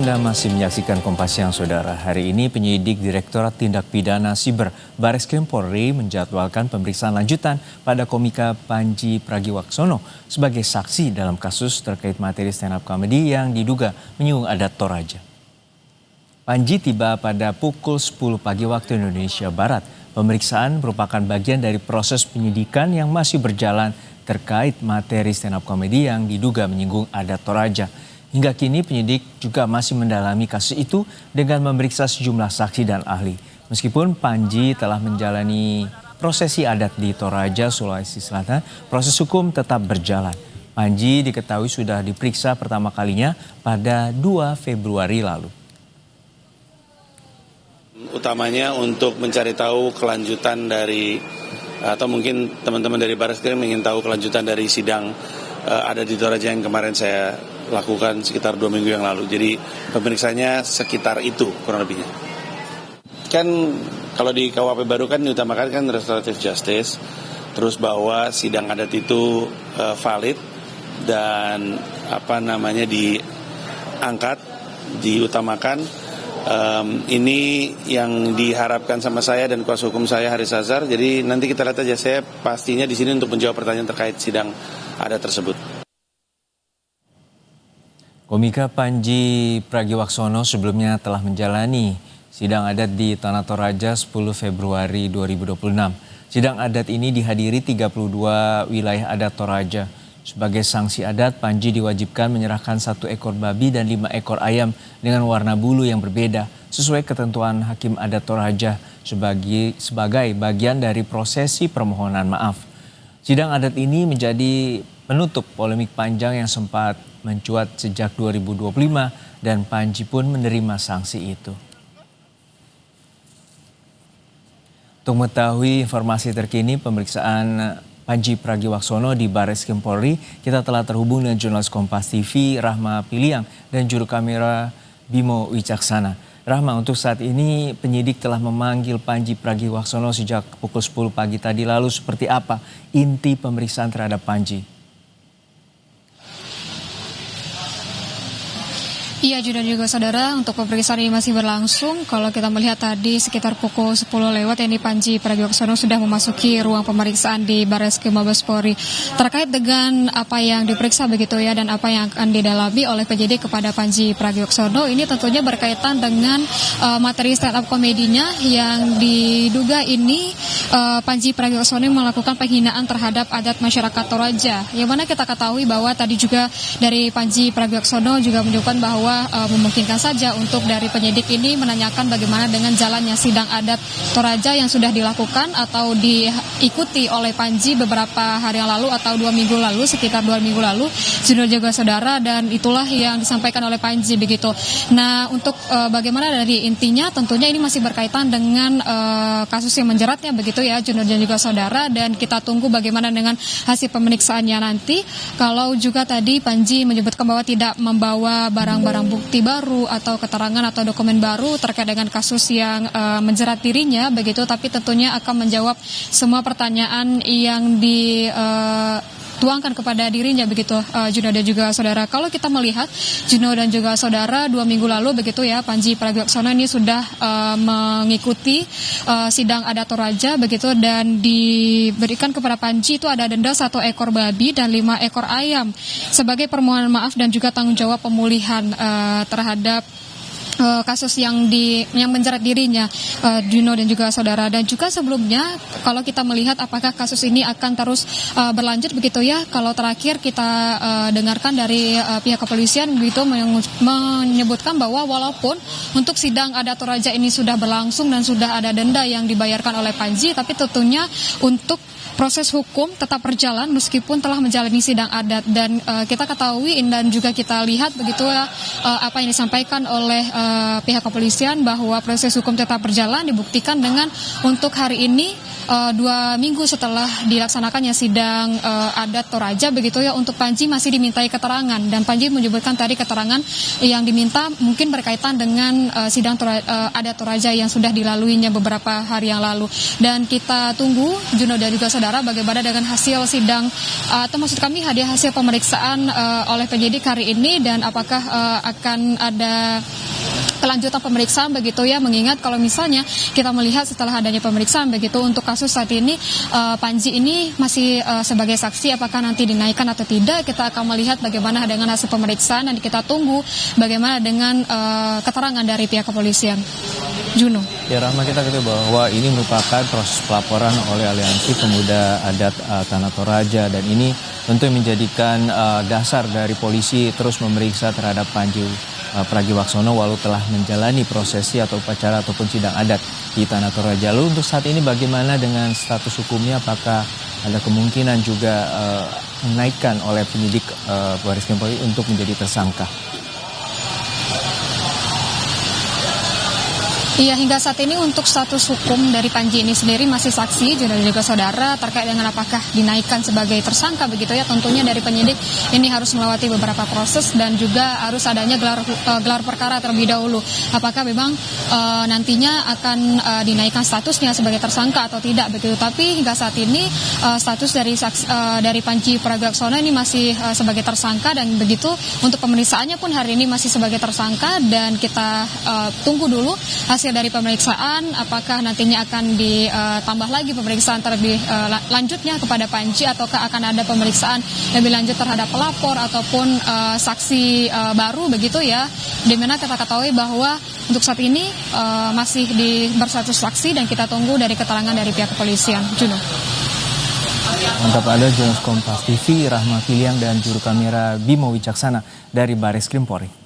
Anda masih menyaksikan Kompas Siang, Saudara. Hari ini penyidik Direktorat Tindak Pidana Siber Bareskrim Polri menjadwalkan pemeriksaan lanjutan pada komika Panji Pragiwaksono sebagai saksi dalam kasus terkait materi stand-up comedy yang diduga menyinggung adat Toraja. Panji tiba pada pukul 10 pagi waktu Indonesia Barat. Pemeriksaan merupakan bagian dari proses penyidikan yang masih berjalan terkait materi stand-up comedy yang diduga menyinggung adat Toraja. Hingga kini penyidik juga masih mendalami kasus itu dengan memeriksa sejumlah saksi dan ahli. Meskipun Panji telah menjalani prosesi adat di Toraja, Sulawesi Selatan, proses hukum tetap berjalan. Panji diketahui sudah diperiksa pertama kalinya pada 2 Februari lalu. Utamanya untuk mencari tahu kelanjutan dari, atau mungkin teman-teman dari Bareskrim ingin tahu kelanjutan dari sidang ada di Toraja yang kemarin saya lakukan sekitar 2 minggu yang lalu. Jadi pemeriksaannya sekitar itu kurang lebihnya. Kan kalau di KUHP baru kan diutamakan kan restoratif justice, terus bahwa sidang adat itu valid dan diangkat, diutamakan. Ini yang diharapkan sama saya dan kuasa hukum saya Haris Azhar. Jadi nanti kita lihat aja, saya pastinya di sini untuk menjawab pertanyaan terkait sidang adat tersebut. Komika Panji Pragiwaksono sebelumnya telah menjalani sidang adat di Tanah Toraja 10 Februari 2026. Sidang adat ini dihadiri 32 wilayah adat Toraja. Sebagai sanksi adat, Panji diwajibkan menyerahkan 1 ekor babi dan 5 ekor ayam dengan warna bulu yang berbeda sesuai ketentuan Hakim Adat Toraja sebagai bagian dari prosesi permohonan maaf. Sidang adat ini menjadi penutup polemik panjang yang sempat mencuat sejak 2025 dan Panji pun menerima sanksi itu. Untuk mengetahui informasi terkini pemeriksaan Panji Pragiwaksono di Bareskrim Polri, kita telah terhubung dengan jurnalis Kompas TV Rahma Piliang dan juru kamera Bimo Wicaksana. Rahma, untuk saat ini penyidik telah memanggil Panji Pragiwaksono sejak pukul 10 pagi tadi. Lalu seperti apa inti pemeriksaan terhadap Panji? Iya, dan juga saudara, untuk pemeriksaan ini masih berlangsung. Kalau kita melihat tadi sekitar pukul 10 lewat, ini Panji Pragiwaksono sudah memasuki ruang pemeriksaan di Bareskrim Mabes Polri. Terkait dengan apa yang diperiksa begitu ya, dan apa yang akan didalami oleh penyidik kepada Panji Pragiwaksono, ini tentunya berkaitan dengan materi stand up komedinya yang diduga ini Panji Pragiwaksono melakukan penghinaan terhadap adat masyarakat Toraja. Yang mana kita ketahui bahwa tadi juga dari Panji Pragiwaksono juga menyebutkan bahwa memungkinkan saja untuk dari penyidik ini menanyakan bagaimana dengan jalannya sidang adat Toraja yang sudah dilakukan atau diikuti oleh Panji beberapa hari yang lalu atau 2 minggu lalu, sekitar 2 minggu lalu, juga saudara, dan itulah yang disampaikan oleh Panji begitu. Nah, untuk bagaimana dari intinya tentunya ini masih berkaitan dengan kasus yang menjeratnya begitu ya, Junior dan juga saudara, dan kita tunggu bagaimana dengan hasil pemeriksaannya nanti. Kalau juga tadi Panji menyebutkan bahwa tidak membawa barang-barang bukti baru atau keterangan atau dokumen baru terkait dengan kasus yang menjerat dirinya begitu, tapi tentunya akan menjawab semua pertanyaan yang dituangkan kepada dirinya begitu, Juno dan juga saudara. Kalau kita melihat Juno dan juga saudara, 2 minggu lalu begitu ya, Panji Pragiwaksono ini sudah mengikuti sidang adat Toraja begitu, dan diberikan kepada Panji itu ada denda 1 ekor babi dan 5 ekor ayam sebagai permohonan maaf dan juga tanggung jawab pemulihan terhadap kasus yang menjerat dirinya, Juno dan juga saudara. Dan juga sebelumnya kalau kita melihat apakah kasus ini akan terus berlanjut begitu ya, kalau terakhir kita dengarkan dari pihak kepolisian begitu menyebutkan bahwa walaupun untuk sidang adat Toraja ini sudah berlangsung dan sudah ada denda yang dibayarkan oleh Panji, tapi tentunya untuk proses hukum tetap berjalan meskipun telah menjalani sidang adat. Dan kita ketahui dan juga kita lihat begitu apa yang disampaikan oleh pihak kepolisian bahwa proses hukum tetap berjalan, dibuktikan dengan untuk hari ini 2 minggu setelah dilaksanakannya sidang adat Toraja begitu ya, untuk Panji masih dimintai keterangan, dan Panji menyebutkan tadi keterangan yang diminta mungkin berkaitan dengan sidang adat Toraja yang sudah dilaluinya beberapa hari yang lalu. Dan kita tunggu, Juno dan juga saudara, bagaimana dengan hasil sidang atau maksud kami hasil pemeriksaan oleh penyidik hari ini, dan apakah akan ada kelanjutan pemeriksaan begitu ya, mengingat kalau misalnya kita melihat setelah adanya pemeriksaan begitu untuk kasus saat ini, Panji ini masih sebagai saksi, apakah nanti dinaikkan atau tidak, kita akan melihat bagaimana dengan hasil pemeriksaan, dan kita tunggu bagaimana dengan keterangan dari pihak kepolisian. Juno. Ya Rahma, kita ketahui bahwa ini merupakan proses pelaporan oleh Aliansi Pemuda Adat Tanah Toraja, dan ini tentu menjadikan dasar dari polisi terus memeriksa terhadap Panji Pragiwaksono walau telah menjalani prosesi atau upacara ataupun sidang adat di Tanah Toraja. Lalu untuk saat ini bagaimana dengan status hukumnya? Apakah ada kemungkinan juga menaikkan oleh penyidik Baris Krim Polri untuk menjadi tersangka? Iya, hingga saat ini untuk status hukum dari Panji ini sendiri masih saksi, dan juga saudara, terkait dengan apakah dinaikkan sebagai tersangka begitu ya. Tentunya dari penyidik ini harus melewati beberapa proses, dan juga harus adanya gelar perkara terlebih dahulu. Apakah memang nantinya akan dinaikkan statusnya sebagai tersangka atau tidak begitu. Tapi hingga saat ini status dari Panji Pragiwaksono ini masih sebagai tersangka, dan begitu untuk pemeriksaannya pun hari ini masih sebagai tersangka, dan kita tunggu dulu hasil dari pemeriksaan, apakah nantinya akan ditambah lagi pemeriksaan terlebih lanjutnya kepada Panji, ataukah akan ada pemeriksaan lebih lanjut terhadap pelapor ataupun saksi baru begitu ya, dimana kita ketahui bahwa untuk saat ini masih berstatus saksi, dan kita tunggu dari keterangan dari pihak kepolisian. Juno. Mantap, ada jurnalis Kompas TV Rahma Piliang dan juru kamera Bimo Wicaksana dari Baris Krim Polri.